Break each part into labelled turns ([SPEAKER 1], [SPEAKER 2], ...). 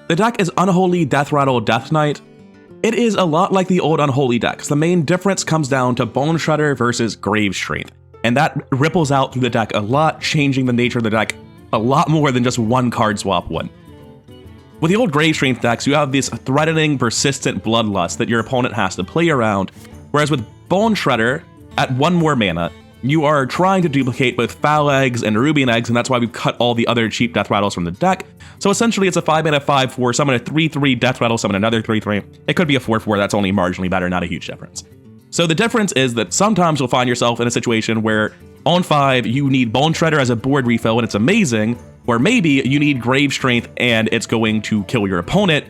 [SPEAKER 1] The deck is Unholy Deathrattle Death Knight. It is a lot like the old Unholy decks. The main difference comes down to Bone Shredder versus Grave Strength, and that ripples out through the deck a lot, changing the nature of the deck a lot more than just one card swap one. With the old Grave Strength decks, you have this threatening, persistent bloodlust that your opponent has to play around, whereas with Bone Shredder, at 1 more mana, you are trying to duplicate both Foul Eggs and Nerubian Eggs, and that's why we've cut all the other cheap Death Rattles from the deck. So essentially it's a 5-mana 5/4, summon a 3/3 Death Rattle, summon another 3/3. It could be a 4/4, that's only marginally better, not a huge difference. So the difference is that sometimes you'll find yourself in a situation where on 5, you need Bone Shredder as a board refill and it's amazing, or maybe you need Grave Strength and it's going to kill your opponent,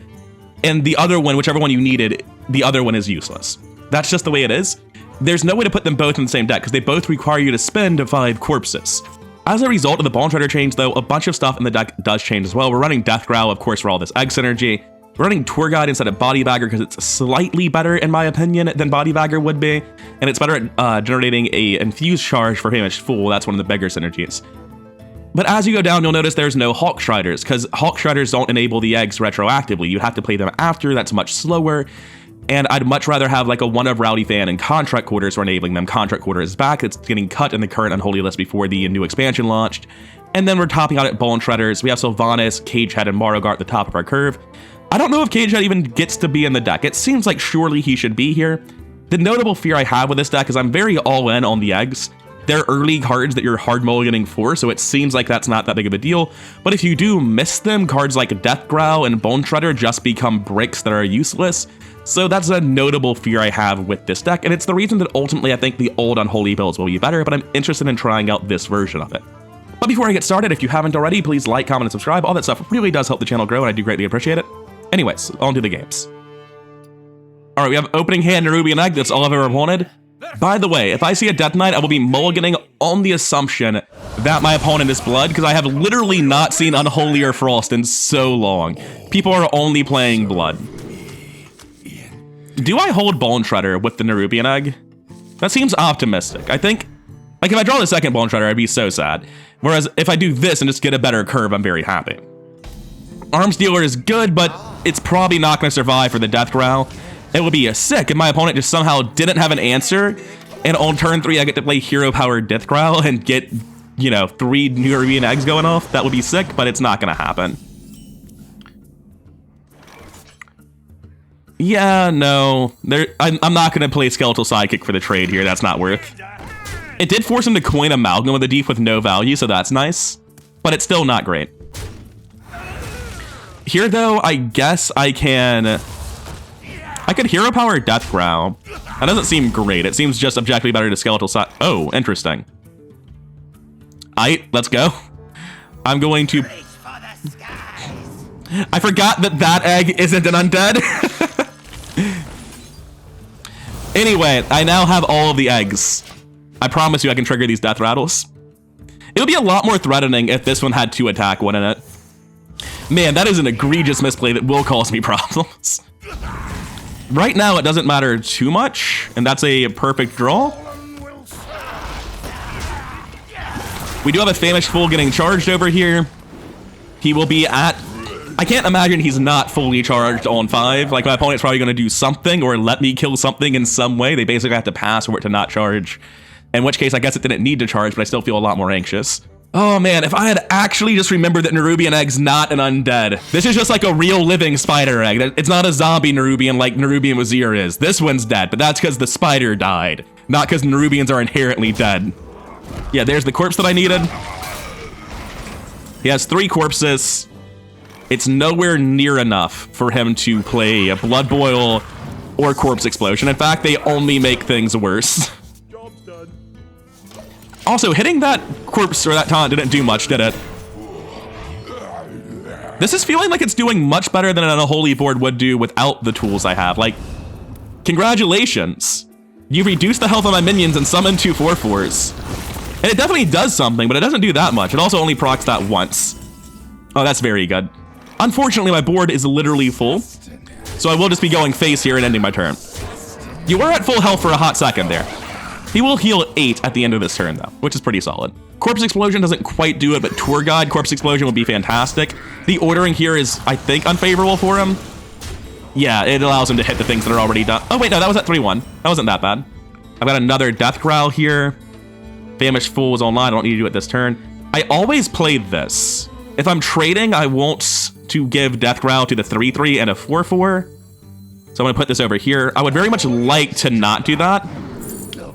[SPEAKER 1] and the other one, whichever one you needed, the other one is useless. That's just the way it is. There's no way to put them both in the same deck because they both require you to spend 5 corpses. As a result of the Bone Shredder change, though, a bunch of stuff in the deck does change as well. We're running Death Growl, of course, for all this egg synergy. We're running Tour Guide instead of Body Bagger because it's slightly better, in my opinion, than Body Bagger would be, and it's better at generating a infused charge for pretty much full. That's one of the bigger synergies. But as you go down, you'll notice there's no Hawk Shredders, because Hawk Shredders don't enable the eggs retroactively. You have to play them after, that's much slower. And I'd much rather have like a one of Rowdy Fan and Contract Quarters for enabling them. Contract Quarter is back. It's getting cut in the current Unholy list before the new expansion launched. And then we're topping out at Bone Shredders. We have Sylvanas, Cagehead, and Marogart at the top of our curve. I don't know if Cagehead even gets to be in the deck. It seems like surely he should be here. The notable fear I have with this deck is I'm very all in on the eggs. They're early cards that you're hard mulliganing for, so it seems like that's not that big of a deal. But if you do miss them, cards like Death Growl and Bone Shredder just become bricks that are useless. So that's a notable fear I have with this deck, and it's the reason that ultimately I think the old Unholy builds will be better, but I'm interested in trying out this version of it. But before I get started, if you haven't already, please like, comment, and subscribe. All that stuff really does help the channel grow, and I do greatly appreciate it. Anyways, on to the games. All right, we have opening hand Nerubian Egg. That's all I've ever wanted. By the way, if I see a Death Knight, I will be mulliganing on the assumption that my opponent is Blood, because I have literally not seen Unholy or Frost in so long. People are only playing Blood. Do I hold Bone Shredder with the Nerubian Egg? That seems optimistic. I think, like if I draw the second Bone Shredder, I'd be so sad. Whereas if I do this and just get a better curve, I'm very happy. Arms Dealer is good, but it's probably not going to survive for the Death Growl. It would be a sick if my opponent just somehow didn't have an answer, and on turn 3 I get to play Hero Powered Death Growl and get, you know, 3 Nerubian Eggs going off. That would be sick, but it's not going to happen. Yeah, no. I'm not going to play Skeletal Sidekick for the trade here. That's not worth. It did force him to coin Amalgam with a Deep with no value, so that's nice. But it's still not great. Here, though, I guess I could Hero Power Death Growl. That doesn't seem great. It seems just objectively better to Skeletal Side. Oh, interesting. Let's go. I'm going to... I forgot that that egg isn't an undead. Anyway, I now have all of the eggs. I promise you I can trigger these Death Rattles. It would be a lot more threatening if this one had 2 attack 1 in it. Man, that is an egregious misplay that will cause me problems. Right now, it doesn't matter too much, and that's a perfect draw. We do have a Famished Fool getting charged over here. He will be at... I can't imagine he's not fully charged on 5. Like, my opponent's probably going to do something or let me kill something in some way. They basically have to pass for it to not charge. In which case, I guess it didn't need to charge, but I still feel a lot more anxious. Oh man, if I had actually just remembered that Nerubian Egg's not an undead. This is just like a real living spider egg. It's not a zombie Nerubian like Nerubian Wazir is. This one's dead, but that's because the spider died. Not because Nerubians are inherently dead. Yeah, there's the corpse that I needed. He has 3 corpses. It's nowhere near enough for him to play a Blood Boil or Corpse Explosion. In fact, they only make things worse.
[SPEAKER 2] Job's done.
[SPEAKER 1] Also, hitting that corpse or that taunt didn't do much, did it? This is feeling like it's doing much better than an Unholy board would do without the tools I have. Like, congratulations. You've reduced the health of my minions and summoned 2 4/4s. And it definitely does something, but it doesn't do that much. It also only procs that once. Oh, that's very good. Unfortunately, my board is literally full, so I will just be going face here and ending my turn. You were at full health for a hot second there. He will heal 8 at the end of this turn, though, which is pretty solid. Corpse Explosion doesn't quite do it, but Tour Guide Corpse Explosion would be fantastic. The ordering here is, I think, unfavorable for him. Yeah, it allows him to hit the things that are already done. Oh, wait, no, that was at 3-1. That wasn't that bad. I've got another Death Growl here. Famished Fool was online. I don't need to do it this turn. I always play this. If I'm trading, I want to give Death Growl to the 3-3 and a 4-4. So I'm going to put this over here. I would very much like to not do that.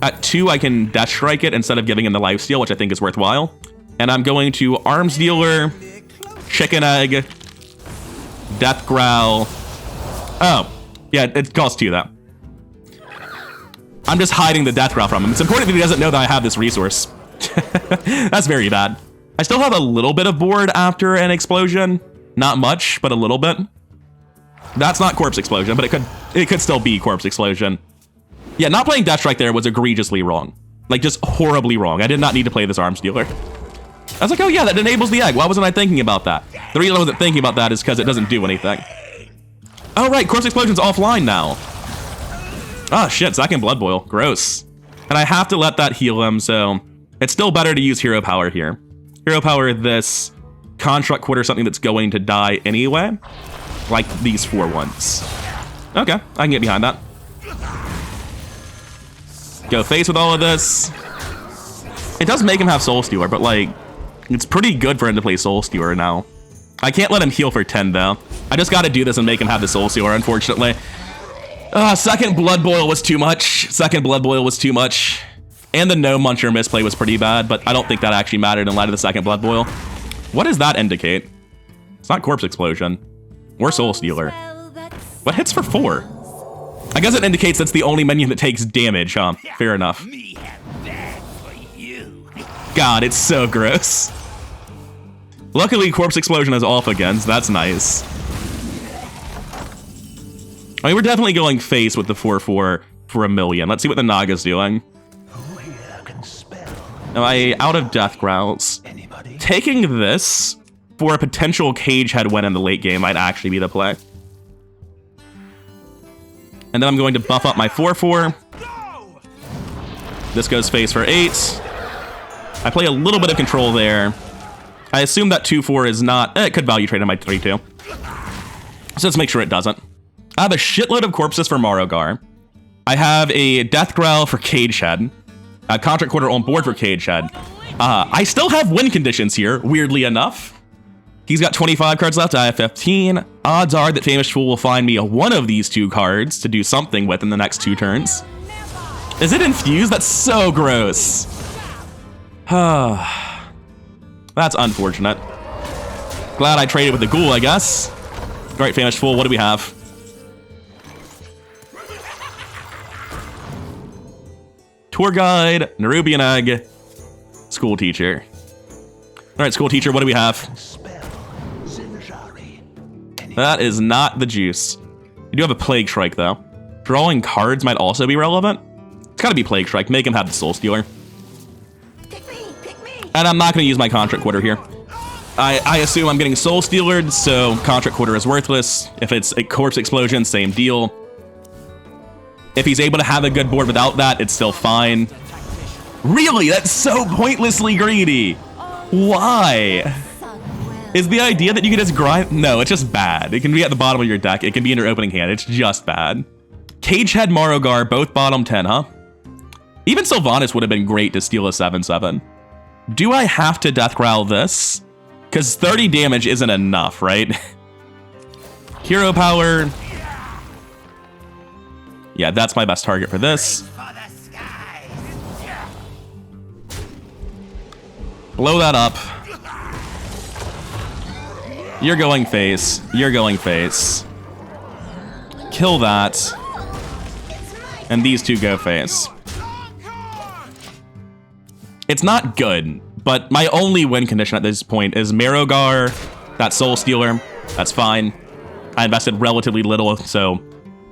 [SPEAKER 1] At 2, I can Death Strike it instead of giving him the lifesteal, which I think is worthwhile. And I'm going to Arms Dealer, Chicken Egg, Death Growl. Oh, yeah, it costs 2, though. I'm just hiding the Death Growl from him. It's important that he doesn't know that I have this resource. That's very bad. I still have a little bit of board after an explosion. Not much, but a little bit. That's not Corpse Explosion, but it could still be Corpse Explosion. Yeah, not playing Death Strike there was egregiously wrong. Like, just horribly wrong. I did not need to play this Arms Dealer. I was like, oh yeah, that enables the egg. Why wasn't I thinking about that? The reason I wasn't thinking about that is because it doesn't do anything. Oh right, Corpse Explosion's offline now. Ah, shit, second Blood Boil. Gross. And I have to let that heal him, so it's still better to use Hero Power here. Hero Power this, Construct Quarter something that's going to die anyway. Like these 4 ones. Okay, I can get behind that. Go face with all of this. It does make him have Soul Stealer, but like, it's pretty good for him to play Soul Stealer now. I can't let him heal for 10 though. I just gotta do this and make him have the Soul Stealer, unfortunately. Second Blood Boil was too much. Second Blood Boil was too much. And the No Muncher misplay was pretty bad, but I don't think that actually mattered in light of the second Blood Boil. What does that indicate? It's not Corpse Explosion. Or Soul Stealer. What hits for 4? I guess it indicates that's the only minion that takes damage, huh? Fair enough. God, it's so gross. Luckily, Corpse Explosion is off again, so that's nice. I mean, we're definitely going face with the 4-4 for a million. Let's see what the Naga's doing. Am I out of Death Growls? Taking this for a potential Cage Head win in the late game might actually be the play. And then I'm going to buff up my 4-4. This goes face for 8. I play a little bit of control there. I assume that 2-4 is not... it could value trade in my 3-2. So let's make sure it doesn't. I have a shitload of corpses for Marogar. I have a Death Growl for Cage Head. A Contract Quarter on board for Cage Head. I still have win conditions here, weirdly enough. He's got 25 cards left, I have 15. Odds are that Famished Fool will find me one of these 2 cards to do something with in the next 2 turns. Is it infused? That's so gross. That's unfortunate. Glad I traded with the Ghoul, I guess. All right, Famished Fool, what do we have? Tour Guide, Nerubian Egg, School Teacher. All right, School Teacher, what do we have? That is not the juice. We do have a Plague Strike, though. Drawing cards might also be relevant. It's gotta be Plague Strike. Make him have the Soul Stealer.
[SPEAKER 2] Pick me.
[SPEAKER 1] And I'm not gonna use my Contract Quarter here. I assume I'm getting Soul Stealered, so Contract Quarter is worthless. If it's a Corpse Explosion, same deal. If he's able to have a good board without that, it's still fine. Really? That's so pointlessly greedy. Why? Is the idea that you can just grind? No, it's just bad. It can be at the bottom of your deck. It can be in your opening hand. It's just bad. Cage Head, Marogar, both bottom 10, huh? Even Sylvanas would have been great to steal a 7-7. Do I have to Death Growl this? Because 30 damage isn't enough, right? Hero Power. Yeah, that's my best target for this. Blow that up. You're going face. You're going face. Kill that. And these 2 go face. It's not good, but my only win condition at this point is Marogar, that Soul Stealer. That's fine. I invested relatively little, so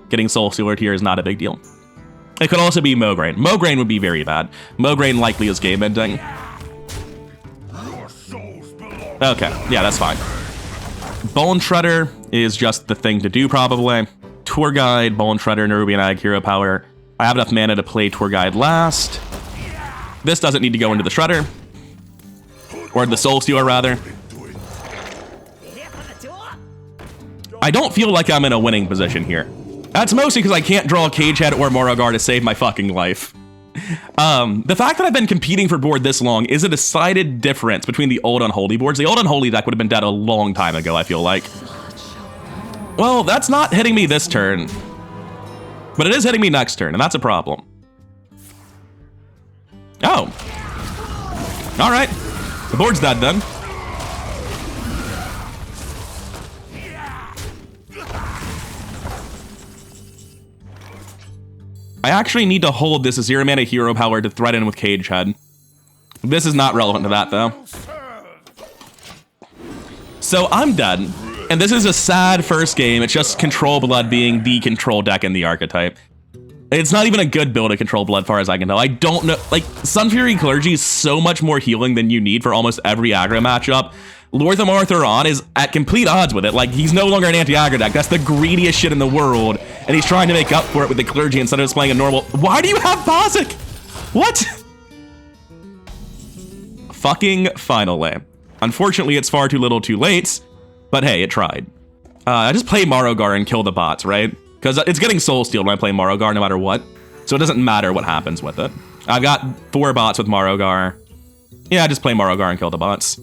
[SPEAKER 1] getting Soul Stealer here is not a big deal. It could also be Mograine. Mograine would be very bad. Mograine likely is game ending. Okay, yeah, that's fine. Bone Shredder is just the thing to do, probably. Tour Guide, Bone Shredder, Nerubian Egg, Hero Power. I have enough mana to play Tour Guide last. This doesn't need to go into the Shredder. Or the Soul Stealer, rather. I don't feel like I'm in a winning position here. That's mostly because I can't draw a Cage Head or Morogar to save my fucking life. The fact that I've been competing for board this long is a decided difference between the old Unholy boards. The old Unholy deck would have been dead a long time ago, I feel like. Well, that's not hitting me this turn. But it is hitting me next turn, and that's a problem. Oh. Alright. The board's dead then. I actually need to hold this 0-mana hero power to threaten with Cage Head. This is not relevant to that, though. So I'm dead. And this is a sad first game. It's just Control Blood being the control deck in the archetype. It's not even a good build of Control Blood, far as I can tell. I don't know. Like, Sun Fury Clergy is so much more healing than you need for almost every aggro matchup. Lortham Arthuron is at complete odds with it. Like, he's no longer an anti-aggro deck. That's the greediest shit in the world. And he's trying to make up for it with the Clergy instead of just playing a normal... Why do you have Bozic? What? Fucking finally. Unfortunately, it's far too little too late. But hey, it tried. I just play Morogar and kill the bots, right? Because it's getting Soul Stealed when I play Morogar no matter what. So it doesn't matter what happens with it. I've got 4 bots with Morogar. Yeah, just play Morogar and kill the bots.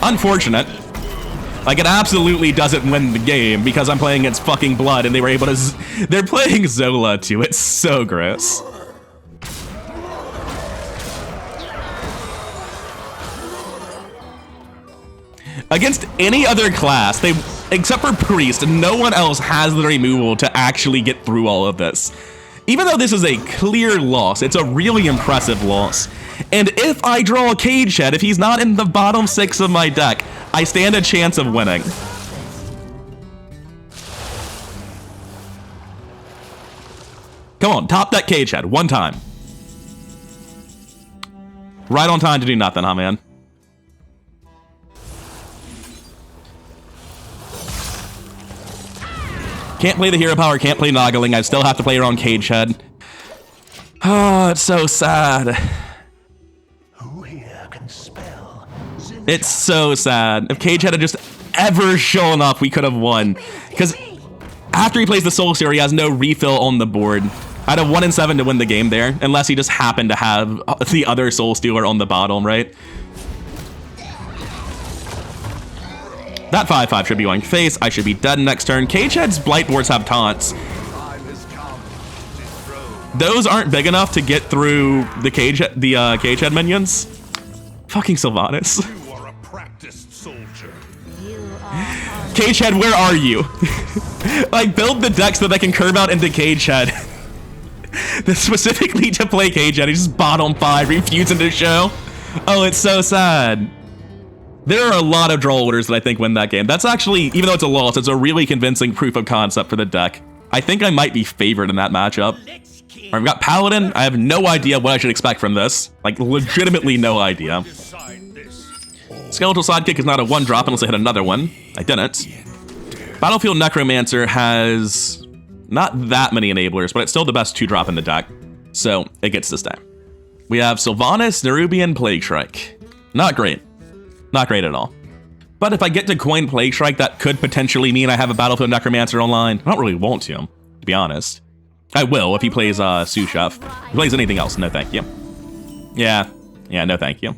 [SPEAKER 1] Unfortunate. Like, it absolutely doesn't win the game because I'm playing against fucking Blood and they were able to... They're playing Zola too. It's so gross. Against any other class, except for Priest, no one else has the removal to actually get through all of this. Even though this is a clear loss, it's a really impressive loss. And if I draw a Cage Head, if he's not in the bottom 6 of my deck, I stand a chance of winning. Come on, top deck Cage Head, one time. Right on time to do nothing, huh, man? Can't play the hero power, can't play Noggling. I still have to play around Cage Head. Oh, it's so sad.
[SPEAKER 2] Who here can spell?
[SPEAKER 1] It's so sad. If Cage Head had just ever shown up, we could have won. Because after he plays the Soul Stealer, he has no refill on the board. I'd have 1 in 7 to win the game there, unless he just happened to have the other Soul Stealer on the bottom, right? That 5/5 should be going face. I should be dead next turn. Cage Head's Blight boards have taunts. Those aren't big enough to get through the Cage Head minions. Fucking Sylvanas.
[SPEAKER 3] You are a practiced soldier.
[SPEAKER 1] Cage Head, where are you? Like, build the deck so that they can curve out into Cage Head. Specifically to play Cage Head. He's just bottom 5, refusing to show. Oh, it's so sad. There are a lot of draw orders that I think win that game. That's actually, even though it's a loss, it's a really convincing proof of concept for the deck. I think I might be favored in that matchup. I've got Paladin. I have no idea what I should expect from this. Like, legitimately no idea. Skeletal Sidekick is not a 1-drop unless I hit another one. I didn't. Battlefield Necromancer has not that many enablers, but it's still the best 2-drop in the deck. So, it gets to stay. We have Sylvanas, Nerubian, Plague Strike. Not great. Not great at all. But if I get to coin Plague Strike, that could potentially mean I have a Battlefield Necromancer online. I don't really want to be honest. I will if he plays Sous Chef. If he plays anything else, no thank you. Yeah, no thank you.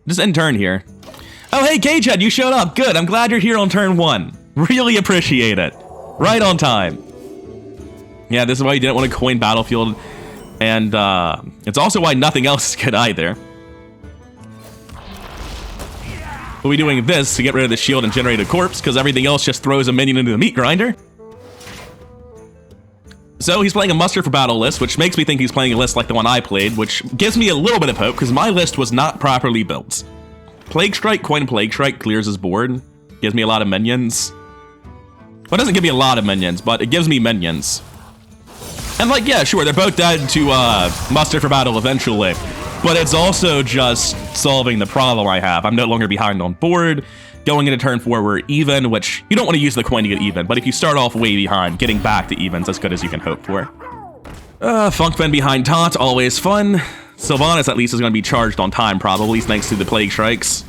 [SPEAKER 1] Just end turn here. Oh, hey, Cage Head, you showed up. Good, I'm glad you're here on turn 1. Really appreciate it. Right on time. Yeah, this is why you didn't want to coin Battlefield. And it's also why nothing else is good either. We'll be doing this to get rid of the shield and generate a corpse, because everything else just throws a minion into the meat grinder. So he's playing a muster for battle list, which makes me think he's playing a list like the one I played, which gives me a little bit of hope, because my list was not properly built. Plague Strike, coin Plague Strike, clears his board. Gives me a lot of minions. Well, it doesn't give me a lot of minions, but it gives me minions. And like, yeah, sure, they're both dead to muster for battle eventually. but it's also just solving the problem I have. I'm no longer behind on board. Going into turn 4, we're even, which you don't want to use the coin to get even, but if you start off way behind, getting back to even's as good as you can hope for. Funkfin behind taunt, always fun. Sylvanas at least is going to be charged on time, probably, thanks to the Plague Strikes.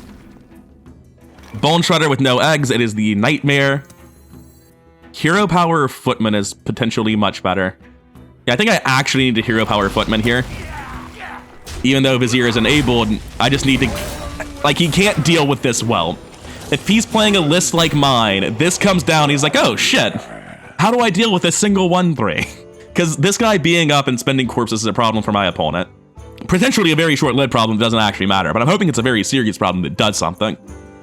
[SPEAKER 1] Bone Shredder with no eggs, it is the Nightmare. Hero Power Footman is potentially much better. Yeah, I think I actually need to Hero Power Footman here. Even though Vizier is enabled, I just need to... Like, he can't deal with this well. If he's playing a list like mine, this comes down, he's like, oh shit, how do I deal with a single 1-3? Because this guy being up and spending corpses is a problem for my opponent. Potentially a very short-lived problem that doesn't actually matter, but I'm hoping it's a very serious problem that does something.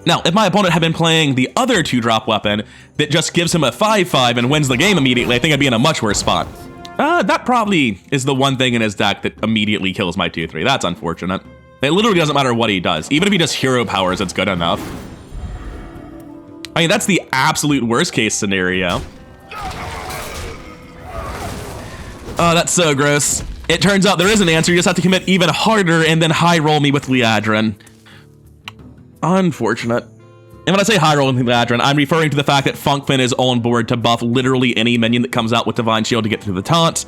[SPEAKER 1] Now, if my opponent had been playing the other 2-drop weapon that just gives him a 5-5 and wins the game immediately, I think I'd be in a much worse spot. That probably is the one thing in his deck that immediately kills my 2-3. That's unfortunate. It literally doesn't matter what he does. Even if he just hero powers, it's good enough. I mean, that's the absolute worst case scenario. Oh, that's so gross. It turns out there is an answer. You just have to commit even harder and then high roll me with Liadrin. Unfortunate. And when I say high roll with Liadrin, I'm referring to the fact that Funkfin is on board to buff literally any minion that comes out with Divine Shield to get through the taunt.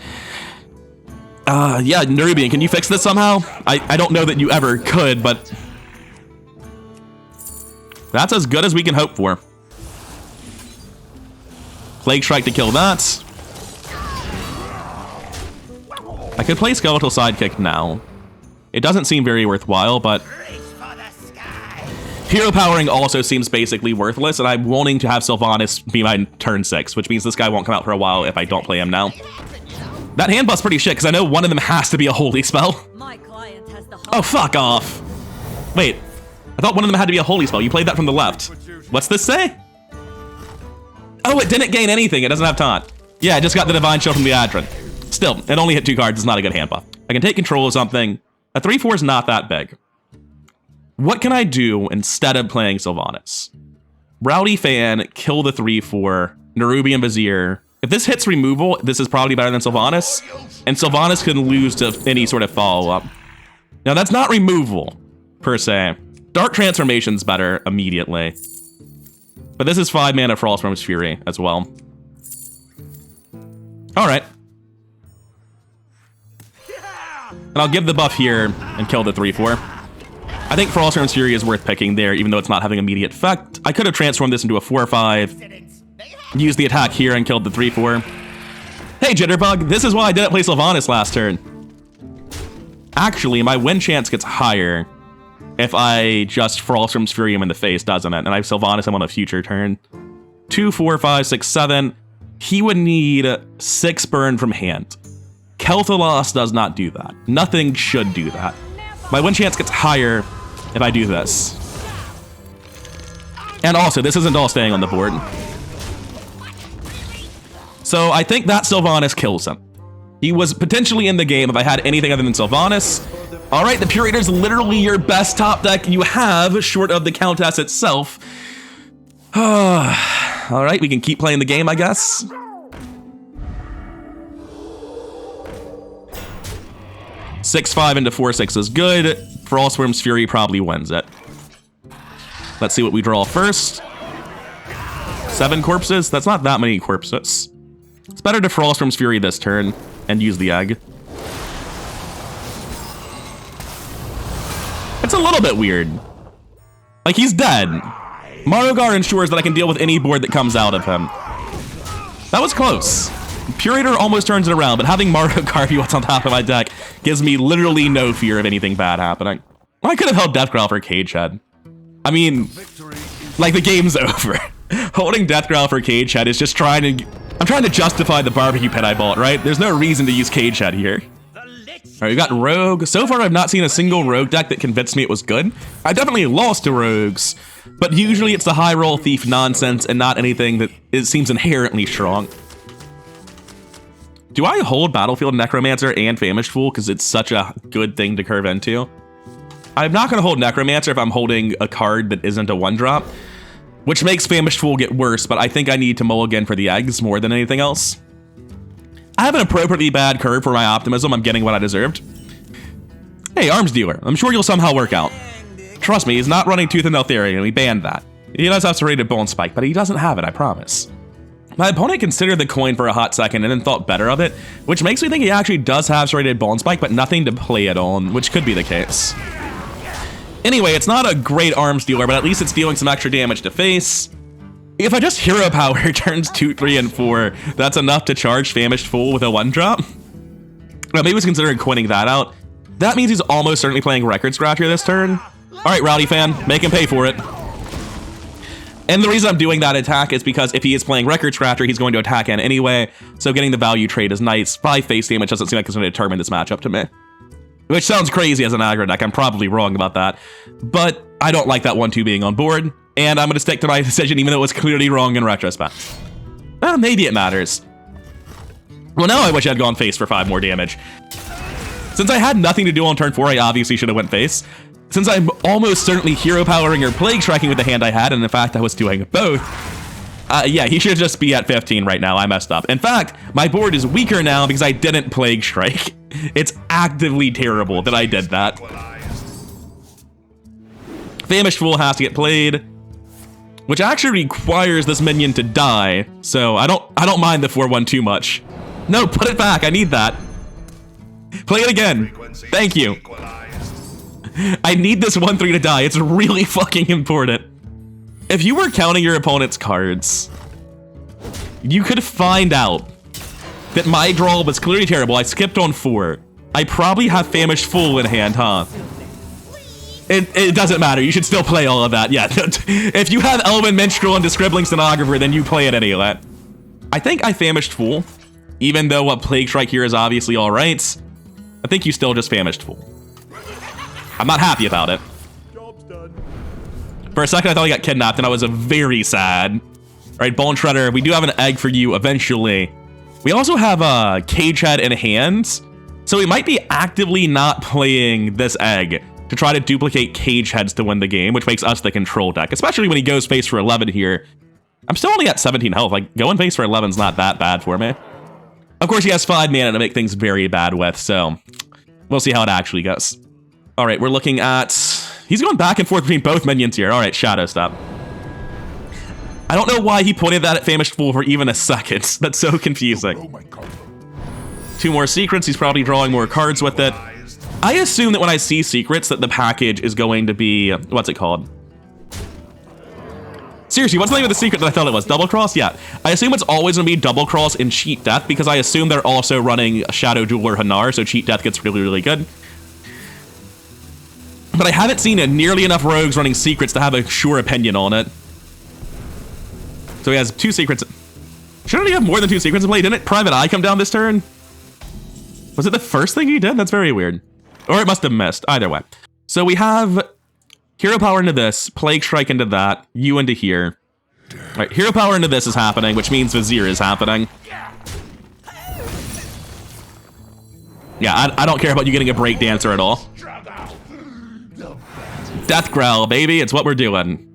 [SPEAKER 1] Yeah, Nerubian, can you fix this somehow? I don't know that you ever could, but that's as good as we can hope for. Plague Strike to kill that. I could play Skeletal Sidekick now. It doesn't seem very worthwhile, but hero powering also seems basically worthless, and I'm wanting to have Sylvanas be my turn 6, which means this guy won't come out for a while if I don't play him now. That hand buff's pretty shit, because I know one of them has to be a holy spell. Oh, fuck off. Wait, I thought one of them had to be a holy spell. You played that from the left. What's this say? Oh, it didn't gain anything. It doesn't have taunt. Yeah, I just got the Divine Shield from the Adrin. Still, it only hit 2 cards. It's not a good hand buff. I can take control of something. A 3-4 is not that big. What can I do instead of playing Sylvanas? Rowdy Fan, kill the 3-4, Nerubian Vizier. If this hits removal, this is probably better than Sylvanas, and Sylvanas can lose to any sort of follow-up. Now, that's not removal, per se. Dark Transformation's better immediately. But this is 5 mana Frostworm's Fury as well. Alright. And I'll give the buff here and kill the 3-4. I think Frostworm's Fury is worth picking there, even though it's not having immediate effect. I could have transformed this into a 4-5, used the attack here and killed the 3-4. Hey, Jitterbug, this is why I didn't play Sylvanas last turn. Actually, my win chance gets higher if I just Frostworm's Fury him in the face, doesn't it? And I have Sylvanas him on a future turn. 2, 4, 5, 6, 7. He would need 6 burn from hand. Kel'Thuzad does not do that. Nothing should do that. My win chance gets higher if I do this. And also, this isn't all staying on the board. So I think that Sylvanas kills him. He was potentially in the game if I had anything other than Sylvanas. All right, the Purator's literally your best top deck you have, short of the Countess itself. All right, we can keep playing the game, I guess. Six, 5 into 4-6 is good. Frostworm's Fury probably wins it. Let's see what we draw first. 7 corpses? That's not that many corpses. It's better to Frostworm's Fury this turn and use the egg. It's a little bit weird. Like, he's dead. Marogar ensures that I can deal with any board that comes out of him. That was close. Purator almost turns it around, but having Marogar be what's on top of my deck gives me literally no fear of anything bad happening. I could have held Deathgrowl for Cagehead. I mean, like, the game's over. Holding Deathgrowl for Cagehead is just trying to... I'm trying to justify the barbecue pit I bought, right? There's no reason to use Cagehead here. All right, we've got Rogue. So far, I've not seen a single Rogue deck that convinced me it was good. I definitely lost to Rogues, but usually it's the high roll thief nonsense and not anything that seems inherently strong. Do I hold Battlefield Necromancer and Famished Fool because it's such a good thing to curve into? I'm not going to hold Necromancer if I'm holding a card that isn't a 1-drop, which makes Famished Fool get worse, but I think I need to mulligan for the eggs more than anything else. I have an appropriately bad curve for my optimism. I'm getting what I deserved. Hey, Arms Dealer, I'm sure you'll somehow work out. Trust me, he's not running Tooth and Nail Theory, and we banned that. He does have Serrated Bone Spike, but he doesn't have it, I promise. My opponent considered the coin for a hot second and then thought better of it, which makes me think he actually does have Serrated Bone Spike, but nothing to play it on, which could be the case. Anyway, it's not a great Arms Dealer, but at least it's dealing some extra damage to face. If I just Hero Power turns 2, 3, and 4, that's enough to charge Famished Fool with a 1-drop? Well, maybe he's considering quitting that out. That means he's almost certainly playing Record Scratcher this turn. Alright, Rowdy fan, make him pay for it. And the reason I'm doing that attack is because if he is playing Record Scratcher, he's going to attack in anyway, so getting the value trade is nice. 5 face damage doesn't seem like it's going to determine this matchup to me. Which sounds crazy as an aggro deck, I'm probably wrong about that. But I don't like that 1-2 being on board, and I'm going to stick to my decision even though it was clearly wrong in retrospect. Well, maybe it matters. Well, now I wish I'd gone face for 5 more damage. Since I had nothing to do on turn 4, I obviously should have went face. Since I'm almost certainly Hero Powering or Plague Striking with the hand I had, and in fact I was doing both, yeah, he should just be at 15 right now. I messed up. In fact, my board is weaker now because I didn't Plague Strike. It's actively terrible that I did that. Famished Fool has to get played, which actually requires this minion to die, so I don't mind the 4-1 too much. No, put it back. I need that. Play it again. Thank you. I need this 1-3 to die. It's really fucking important. If you were counting your opponent's cards, you could find out that my draw was clearly terrible. I skipped on 4. I probably have Famished Fool in hand, huh? It doesn't matter. You should still play all of that. Yeah. If you have Elven Minstrel and the Scribbling Stenographer, then you play it anyway. I think I Famished Fool. Even though what Plague Strike here is obviously alright, I think you still just Famished Fool. I'm not happy about it.
[SPEAKER 3] Job's done.
[SPEAKER 1] For a second, I thought he got kidnapped, and I was very sad. All right, Bone Shredder, we do have an egg for you eventually. We also have a Cage Head in hand, so we might be actively not playing this egg to try to duplicate Cage Heads to win the game, which makes us the control deck, especially when he goes face for 11 here. I'm still only at 17 health. Like, going face for 11 is not that bad for me. Of course, he has 5 mana to make things very bad with, so we'll see how it actually goes. All right, we're looking at... He's going back and forth between both minions here. All right, Shadow Step. I don't know why he pointed that at Famished Fool for even a second. That's so confusing. 2 more secrets. He's probably drawing more cards with it. I assume that when I see secrets that the package is going to be... What's it called? Seriously, what's the name of the secret that I thought it was? Double Cross? Yeah. I assume it's always going to be Double Cross and Cheat Death because I assume they're also running Shadow Jeweler Hanar, so Cheat Death gets really, really good. But I haven't seen nearly enough rogues running secrets to have a sure opinion on it. So he has 2 secrets. Shouldn't he have more than 2 secrets to play? Didn't Private Eye come down this turn? Was it the first thing he did? That's very weird. Or it must have missed. Either way. So we have Hero Power into this, Plague Strike into that, you into here. All right, Hero Power into this is happening, which means Vizier is happening. Yeah, I don't care about you getting a Break Dancer at all. Death Growl, baby. It's what we're doing.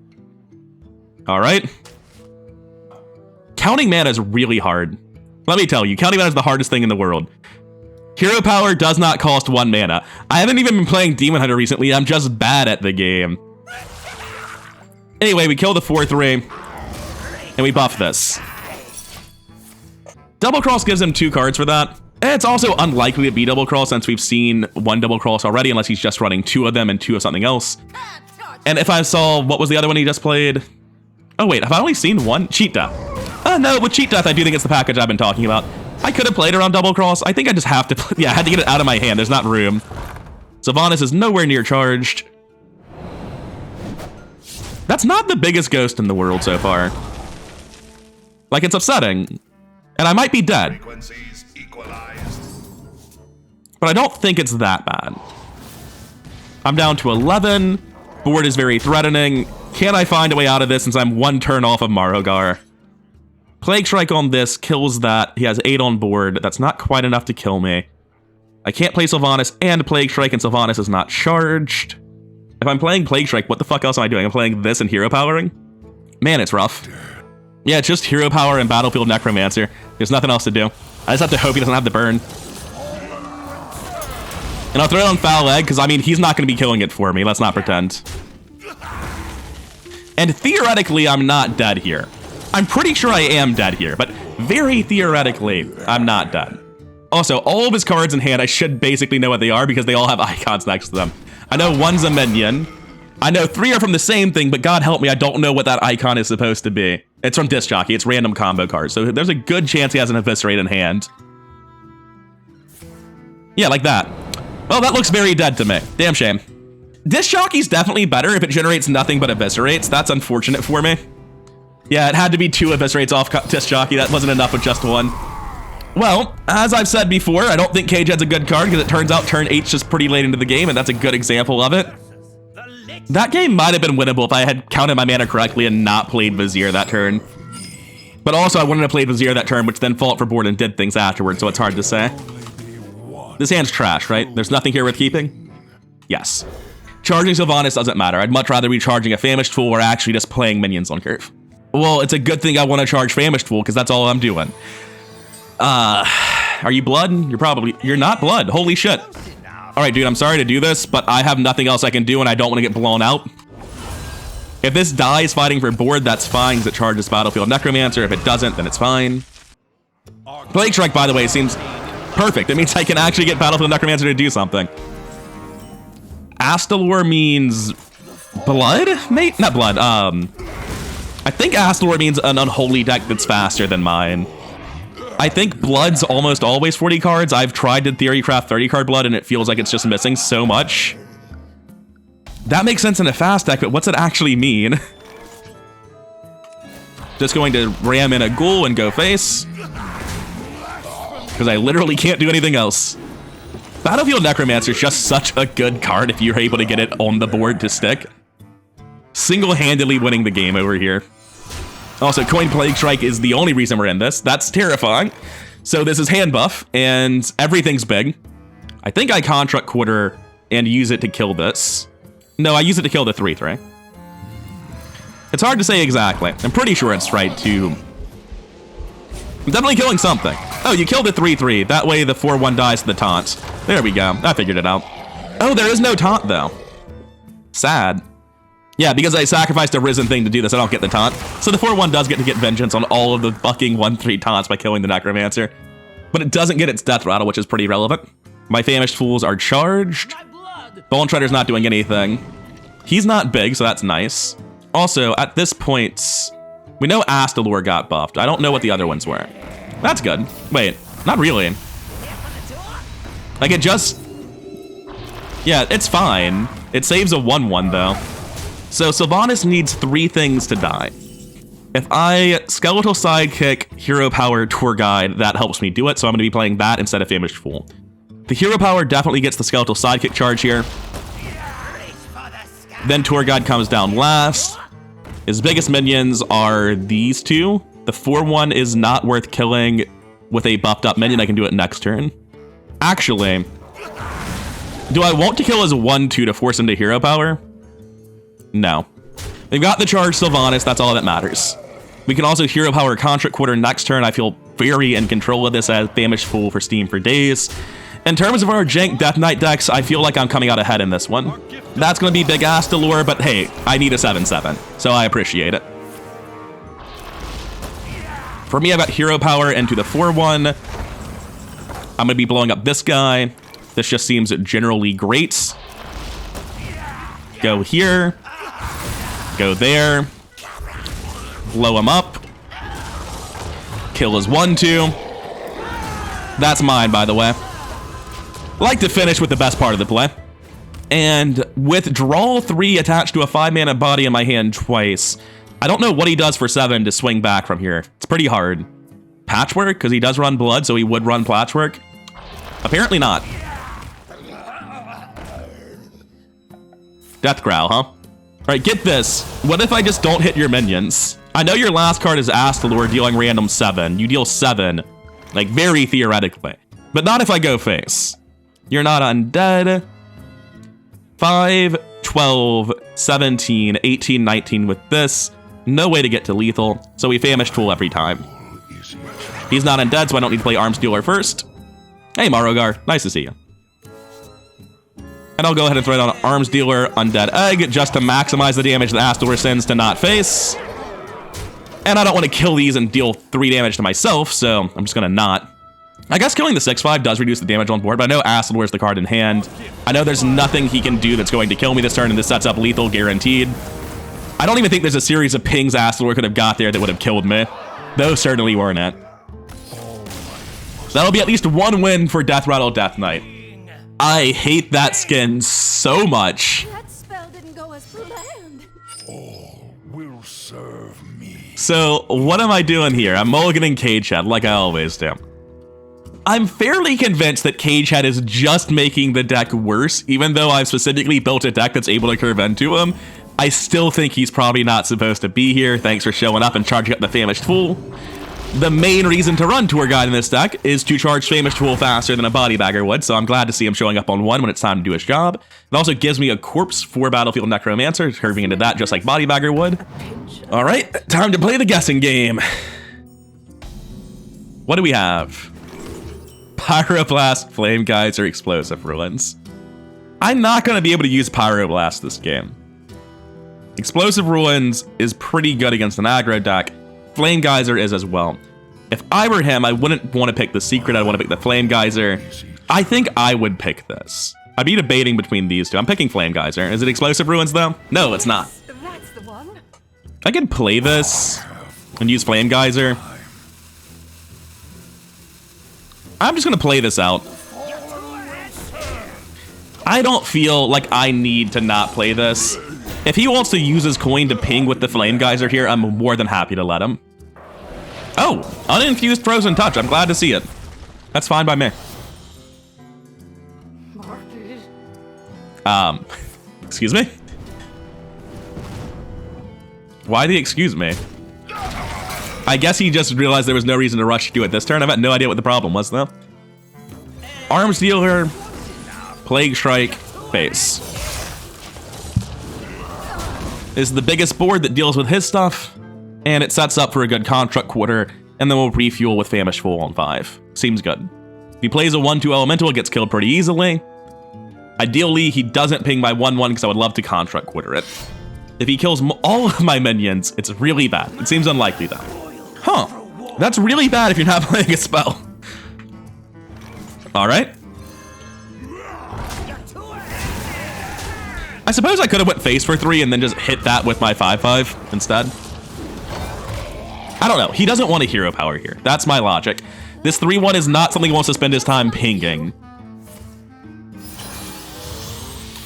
[SPEAKER 1] All right. Counting mana is really hard. Let me tell you, counting mana is the hardest thing in the world. Hero Power does not cost 1 mana. I haven't even been playing Demon Hunter recently. I'm just bad at the game. Anyway, we kill the 4-3, and we buff this. Double Cross gives him 2 cards for that. And it's also unlikely to be Double Cross since we've seen 1 Double Cross already, unless he's just running 2 of them and 2 of something else. And if I saw, what was the other one he just played? Oh wait, have I only seen 1? Cheat Death. No, with Cheat Death, I do think it's the package I've been talking about. I could have played around Double Cross. I think I just have to, yeah, I had to get it out of my hand. There's not room. Sylvanas is nowhere near charged. That's not the biggest ghost in the world so far. Like, it's upsetting. And I might be dead. But I don't think it's that bad. I'm down to 11. Board is very threatening. Can I find a way out of this since I'm 1 turn off of Marogar? Plague Strike on this kills that. He has 8 on board. That's not quite enough to kill me. I can't play Sylvanas and Plague Strike, and Sylvanas is not charged. If I'm playing Plague Strike, what the fuck else am I doing? I'm playing this and Hero Powering? Man, it's rough. Yeah, it's just Hero Power and Battlefield Necromancer. There's nothing else to do. I just have to hope he doesn't have the burn. And I'll throw it on foul egg, because, I mean, he's not going to be killing it for me. Let's not pretend. And theoretically, I'm not dead here. I'm pretty sure I am dead here, but very theoretically, I'm not dead. Also, all of his cards in hand, I should basically know what they are, because they all have icons next to them. I know one's a minion. I know 3 are from the same thing, but God help me, I don't know what that icon is supposed to be. It's from Disc Jockey. It's random combo cards, so there's a good chance he has an Eviscerate in hand. Yeah, like that. Well, that looks very dead to me. Damn shame. Disc Jockey's definitely better if it generates nothing but Eviscerates. That's unfortunate for me. Yeah, it had to be 2 Eviscerates off Disc Jockey. That wasn't enough with just 1. Well, as I've said before, I don't think Cagehead's a good card because it turns out turn 8's just pretty late into the game, and that's a good example of it. That game might have been winnable if I had counted my mana correctly and not played Vizier that turn. But also, I wouldn't have played Vizier that turn, which then fought for board and did things afterwards, so it's hard to say. This hand's trash, right? There's nothing here worth keeping? Yes. Charging Sylvanas doesn't matter. I'd much rather be charging a Famished Fool or actually just playing minions on curve. Well, it's a good thing I want to charge Famished Fool, because that's all I'm doing. Are you blood? You're not blood. Holy shit. All right, dude, I'm sorry to do this, but I have nothing else I can do, and I don't want to get blown out. If this dies fighting for board, that's fine, because it charges Battlefield Necromancer. If it doesn't, then it's fine. Plague Strike, by the way, seems perfect. It means I can actually get Battlefield Necromancer to do something. Astalor means blood, mate? Not blood. I think Astalor means an unholy deck that's faster than mine. I think blood's almost always 40 cards. I've tried to theory craft 30 card blood, and it feels like it's just missing so much. That makes sense in a fast deck, but what's it actually mean? Just going to ram in a ghoul and go face. Because I literally can't do anything else. Battlefield Necromancer is just such a good card if you're able to get it on the board to stick. Single-handedly winning the game over here. Also, Coin Plague Strike is the only reason we're in this. That's terrifying. So this is hand buff, and everything's big. I think I Contract Quarter and use it to kill this. No, I use it to kill the 3/3. It's hard to say exactly. I'm pretty sure it's right to... I'm definitely killing something. Oh, you kill the 3/3. That way the 4/1 dies to the taunt. There we go. I figured it out. Oh, there is no taunt, though. Sad. Yeah, because I sacrificed a Risen thing to do this, I don't get the taunt. So the 4/1 does get to get vengeance on all of the fucking 1/3 taunts by killing the Necromancer. But it doesn't get its Death Rattle, which is pretty relevant. My Famished Fools are charged. Bone Shredder's not doing anything. He's not big, so that's nice. Also, at this point, we know Astalor got buffed. I don't know what the other ones were. That's good. Wait, not really. Like, it just... Yeah, it's fine. It saves a 1/1, though. So Sylvanas needs 3 things to die. If I Skeletal Sidekick, Hero Power, Tour Guide, that helps me do it, so I'm going to be playing that instead of Famished Fool. The Hero Power definitely gets the Skeletal Sidekick charge here. Then Tour Guide comes down last. His biggest minions are these 2. The 4/1 is not worth killing with a buffed up minion. I can do it next turn. Actually, do I want to kill his 1/2 to force him to Hero Power? No. They've got the charge Sylvanas, that's all that matters. We can also Hero Power Contract Quarter next turn. I feel very in control of this as Famished Fool for Steam for days. In terms of our jank Death Knight decks, I feel like I'm coming out ahead in this one. That's going to be Big Astalor, but hey, I need a 7/7, so I appreciate it. For me, I've got Hero Power into the 4/1. I'm going to be blowing up this guy. This just seems generally great. Go here. Go there. Blow him up. Kill his 1/2. That's mine, by the way. Like to finish with the best part of the play. And with draw 3 attached to a 5-mana body in my hand twice, I don't know what he does for 7 to swing back from here. It's pretty hard. Patchwork, because he does run blood, so he would run Patchwork. Apparently not. Death Growl, huh? Alright, get this. What if I just don't hit your minions? I know your last card is Astalor dealing random 7. You deal 7, like very theoretically. But not if I go face. You're not undead. 5, 12, 17, 18, 19 with this. No way to get to lethal, so we Famished Fool every time. He's not undead, so I don't need to play Arms Dealer first. Hey, Marogar. Nice to see you. And I'll go ahead and throw down Arms Dealer, Undead Egg, just to maximize the damage that Astalor sends to not face. And I don't want to kill these and deal 3 damage to myself, so I'm just going to not. I guess killing the 6/5 does reduce the damage on board, but I know Astalor is the card in hand. I know there's nothing he can do that's going to kill me this turn, and this sets up lethal guaranteed. I don't even think there's a series of pings Astalor could have got there that would have killed me. Those certainly weren't it. That'll be at least 1 win for Deathrattle Death Knight. I hate that skin so much.
[SPEAKER 4] That spell didn't go as planned.
[SPEAKER 3] All will serve me.
[SPEAKER 1] So what am I doing here? I'm mulliganing Cagehead like I always do. I'm fairly convinced that Cagehead is just making the deck worse, even though I've specifically built a deck that's able to curve into him. I still think he's probably not supposed to be here. Thanks for showing up and charging up the Famished Fool. The main reason to run Tour Guide in this deck is to charge Famished Fool faster than a Body Bagger would, so I'm glad to see him showing up on 1 when it's time to do his job. It also gives me a corpse for Battlefield Necromancer, curving into that just like Body Bagger would. Alright, time to play the guessing game. What do we have? Pyroblast, Flame Geyser, Explosive Ruins. I'm not going to be able to use Pyroblast this game. Explosive Ruins is pretty good against an aggro deck. Flame Geyser is as well. If I were him, I wouldn't want to pick the secret. I'd want to pick the Flame Geyser. I think I would pick this. I'd be debating between these two. I'm picking Flame Geyser. Is it Explosive Ruins though? No, it's not.
[SPEAKER 4] That's the one.
[SPEAKER 1] I could play this and use Flame Geyser. I'm just going to play this out. I don't feel like I need to not play this. If he wants to use his coin to ping with the Flame Geyser here, I'm more than happy to let him. Oh, uninfused Frozen Touch. I'm glad to see it. That's fine by me. Excuse me? Why the excuse me? I guess he just realized there was no reason to rush to do it this turn. I've got no idea what the problem was, though. Arms Dealer, Plague Strike, face. This is the biggest board that deals with his stuff, and it sets up for a good Construct Quarter, and then we'll refuel with Famished Fool on 5. Seems good. If he plays a 1/2 Elemental, it gets killed pretty easily. Ideally, he doesn't ping my 1/1 because I would love to Construct Quarter it. If he kills all of my minions, it's really bad. It seems unlikely, though. Huh. That's really bad if you're not playing a spell. Alright. I suppose I could have went face for 3 and then just hit that with my 5/5 instead. I don't know. He doesn't want a hero power here. That's my logic. This 3/1 is not something he wants to spend his time pinging.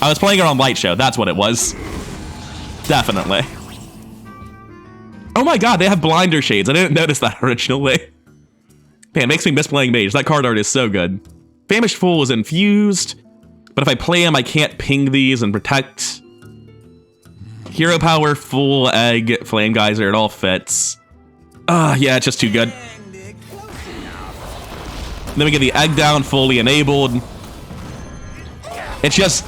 [SPEAKER 1] I was playing it on Light Show. That's what it was. Definitely. Oh my god, they have Blinder Shades. I didn't notice that originally. Man, it makes me miss playing Mage. That card art is so good. Famished Fool is infused, but if I play him, I can't ping these and protect. Hero Power, Full Egg, Flame Geyser, it all fits. Yeah, it's just too good. Then we get the Egg down, fully enabled. It's just,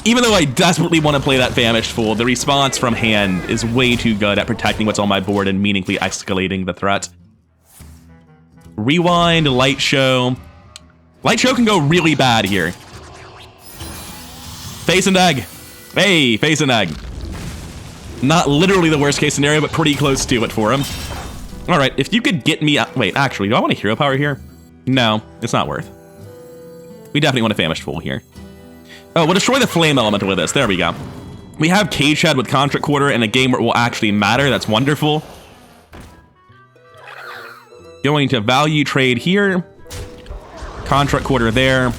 [SPEAKER 1] even though I desperately want to play that Famished Fool, the response from hand is way too good at protecting what's on my board and meaningfully escalating the threat. Rewind, Light Show. Light Show can go really bad here. Face and Egg. Hey, Face and Egg. Not literally the worst case scenario, but pretty close to it for him. All right, if you could get me out. Wait, actually, do I want a hero power here? No, it's not worth. We definitely want a Famished Fool here. Oh, we'll destroy the Flame Elemental with this. There we go. We have Cagehead with Contract Quarter in a game where it will actually matter. That's wonderful. Going to value trade here. Contract Quarter there.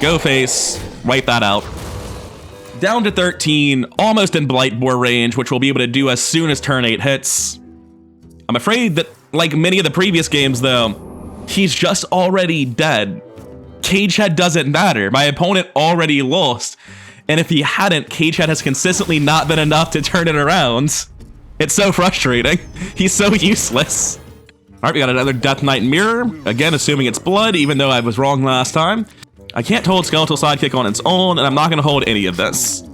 [SPEAKER 1] Go face. Wipe that out. Down to 13, almost in Blightbore range, which we'll be able to do as soon as turn 8 hits. I'm afraid that, like many of the previous games, though, he's just already dead. Cagehead doesn't matter. My opponent already lost. And if he hadn't, Cagehead has consistently not been enough to turn it around. It's so frustrating. He's so useless. All right, we got another Death Knight Mirror. Again, assuming it's blood, even though I was wrong last time. I can't hold Skeletal Sidekick on its own, and I'm not going to hold any of this.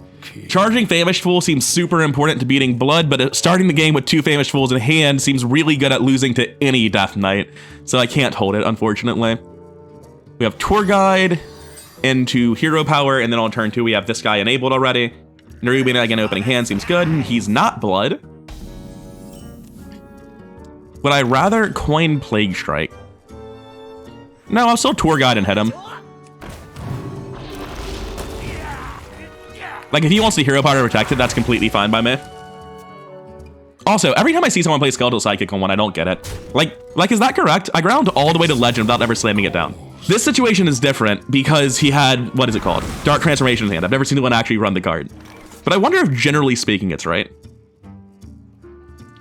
[SPEAKER 1] Charging Famished Fool seems super important to beating blood, but starting the game with 2 Famished Fools in hand seems really good at losing to any Death Knight, so I can't hold it, unfortunately. We have Tour Guide, into hero power, and then on turn 2 we have this guy enabled already. Nerubian again opening hand seems good. He's not blood. Would I rather coin Plague Strike? No, I'll still Tour Guide and hit him. Like, if he wants the hero power to protect it, that's completely fine by me. Also, every time I see someone play Skeletal Sidekick on one, I don't get it. Like, is that correct? I ground all the way to Legend without ever slamming it down. This situation is different because he had, what is it called? Dark Transformation in hand. I've never seen anyone actually run the card. But I wonder if generally speaking it's right.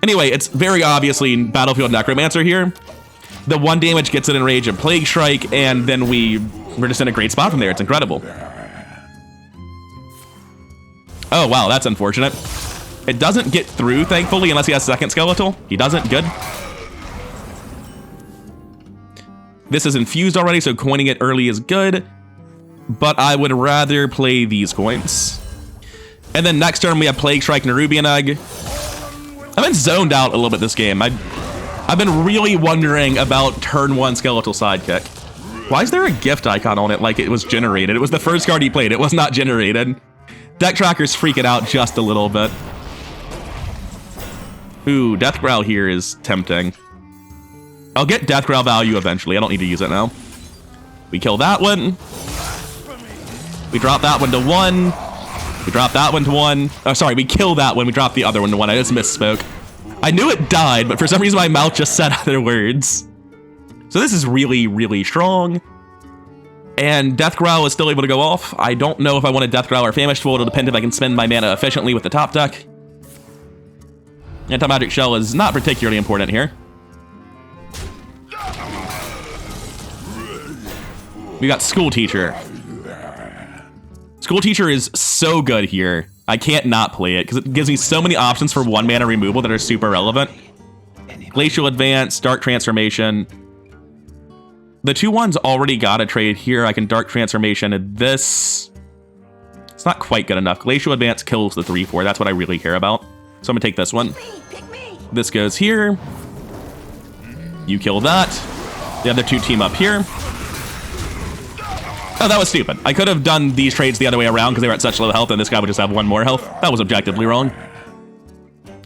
[SPEAKER 1] Anyway, it's very obviously Battlefield Necromancer here. The 1 damage gets it in range of Plague Strike, and then we're just in a great spot from there. It's incredible. Oh, wow, that's unfortunate. It doesn't get through, thankfully, unless he has second skeletal. He doesn't. Good. This is infused already, so coining it early is good. But I would rather play these coins. And then next turn, we have Plague Strike Nerubian Egg. I've been zoned out a little bit this game. I've been really wondering about turn 1 Skeletal Sidekick. Why is there a gift icon on it like it was generated? It was the first card he played. It was not generated. Deck Tracker's freaking out just a little bit. Ooh, Death Growl here is tempting. I'll get Death Growl value eventually. I don't need to use it now. We kill that one. We drop that one to 1. We drop that one to 1. Oh, sorry, we kill that one. We drop the other one to 1. I just misspoke. I knew it died, but for some reason my mouth just said other words. So this is really, really strong. And Death Growl is still able to go off. I don't know if I want a Death Growl or Famished Full. It'll depend if I can spend my mana efficiently with the top deck. Anti-Magic Shell is not particularly important here. We got School Teacher. School Teacher is so good here. I can't not play it because it gives me so many options for 1 mana removal that are super relevant. Glacial Advance, Dark Transformation. The 2/1's already got a trade here. I can Dark Transformation and this. It's not quite good enough. Glacial Advance kills the 3/4. That's what I really care about. So I'm gonna take this one. This goes here. You kill that. The other 2 team up here. Oh, that was stupid. I could have done these trades the other way around because they were at such low health and this guy would just have 1 more health. That was objectively wrong.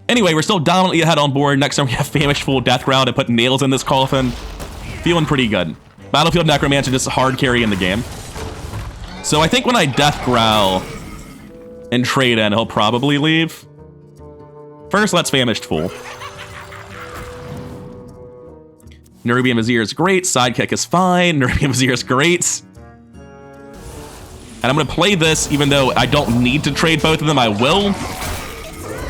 [SPEAKER 1] Anyway, we're still dominantly ahead on board. Next time we have Famished Full, Death Growl to put nails in this coffin. Feeling pretty good. Battlefield Necromancer just hard carry in the game. So I think when I Death Growl and trade in, he'll probably leave. First, let's Famished Full. Nerubian Vizier is great. Sidekick is fine. Nerubian Vizier is great. And I'm going to play this, even though I don't need to trade both of them, I will.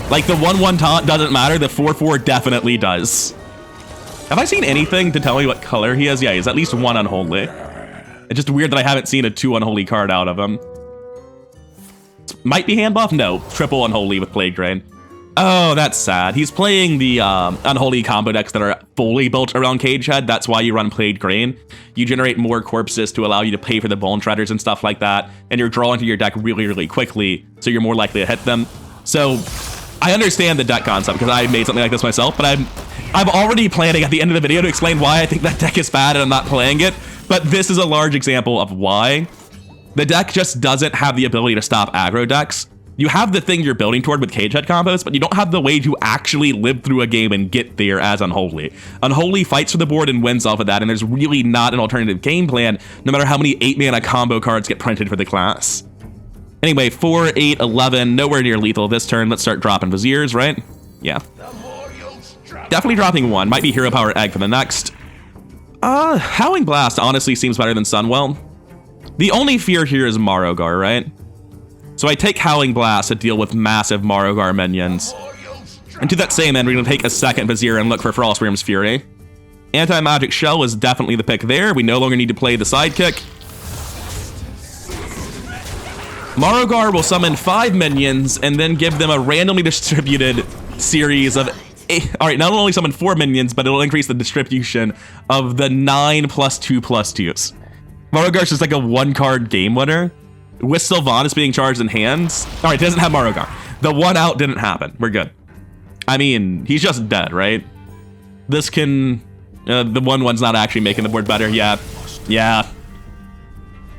[SPEAKER 1] Like, the 1/1 taunt doesn't matter. The 4/4 definitely does. Have I seen anything to tell me what color he is? Yeah, he's at least 1 Unholy. It's just weird that I haven't seen a 2 Unholy card out of him. Might be hand buff? No. Triple Unholy with Plague Drain. Oh, that's sad. He's playing the Unholy combo decks that are fully built around Cagehead. That's why you run Plague Drain. You generate more corpses to allow you to pay for the Bone Shredders and stuff like that, and you're drawing to your deck really, really quickly, so you're more likely to hit them. So I understand the deck concept, because I made something like this myself, but I'm already planning at the end of the video to explain why I think that deck is bad and I'm not playing it, but this is a large example of why. The deck just doesn't have the ability to stop aggro decks. You have the thing you're building toward with Cagehead combos, but you don't have the way to actually live through a game and get there as Unholy. Unholy fights for the board and wins off of that, and there's really not an alternative game plan, no matter how many 8-mana combo cards get printed for the class. Anyway, 4, 8, 11, nowhere near lethal this turn. Let's start dropping Viziers, right? Yeah. Definitely dropping 1. Might be Hero Power Egg for the next. Howling Blast honestly seems better than Sunwell. The only fear here is Marogar, right? So I take Howling Blast to deal with massive Marogar minions. And to that same end, we're going to take a second Vizier and look for Frostwyrm's Fury. Anti-Magic Shell is definitely the pick there. We no longer need to play the Sidekick. Marogar will summon 5 minions and then give them a randomly distributed series of 8. All right, not only summon 4 minions, but it'll increase the distribution of the 9+2/+2s. Marogar's just like a 1-card game winner. With Sylvanas being charged in hands. All right, it doesn't have Marogar. The 1 out didn't happen. We're good. I mean, he's just dead, right? This can... the 1/1's not actually making the board better. Yeah. Yeah.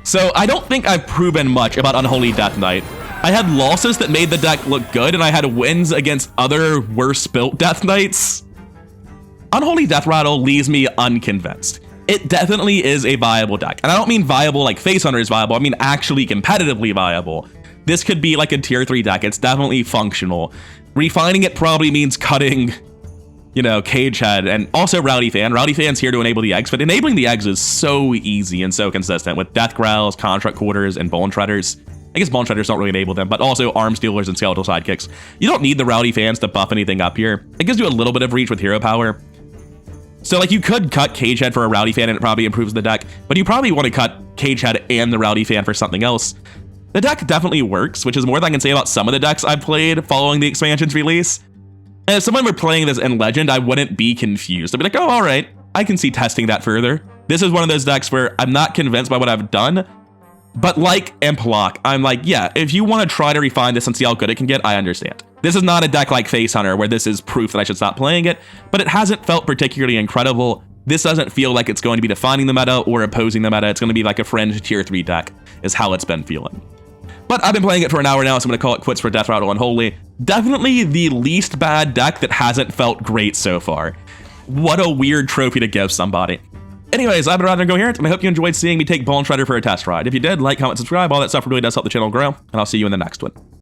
[SPEAKER 1] So I don't think I've proven much about Unholy Death Knight. I had losses that made the deck look good, and I had wins against other worse built Death Knights. Unholy Deathrattle leaves me unconvinced. It definitely is a viable deck. And I don't mean viable like Face Hunter is viable, I mean actually competitively viable. This could be like a tier 3 deck, it's definitely functional. Refining it probably means cutting, you know, Cagehead and also Rowdy Fan. Rowdy Fan's here to enable the eggs, but enabling the eggs is so easy and so consistent with Death Growls, Contract Quarters, and Bone Shredders. I guess Bone Shredders don't really enable them, but also Arms Dealers and Skeletal Sidekicks. You don't need the Rowdy Fans to buff anything up here. It gives you a little bit of reach with hero power. So like you could cut Cagehead for a Rowdy Fan and it probably improves the deck, but you probably want to cut Cagehead and the Rowdy Fan for something else. The deck definitely works, which is more than I can say about some of the decks I've played following the expansion's release. And if someone were playing this in Legend, I wouldn't be confused. I'd be like, oh, all right, I can see testing that further. This is one of those decks where I'm not convinced by what I've done, but like Implock, I'm like, yeah, if you want to try to refine this and see how good it can get, I understand. This is not a deck like Face Hunter where this is proof that I should stop playing it, but it hasn't felt particularly incredible. This doesn't feel like it's going to be defining the meta or opposing the meta. It's going to be like a fringe tier 3 deck is how it's been feeling. But I've been playing it for an hour now, so I'm going to call it quits for Deathrattle Unholy. Definitely the least bad deck that hasn't felt great so far. What a weird trophy to give somebody. Anyways, I've been Incoherent, and I hope you enjoyed seeing me take Bone Shredder for a test ride. If you did, like, comment, subscribe, all that stuff really does help the channel grow, and I'll see you in the next one.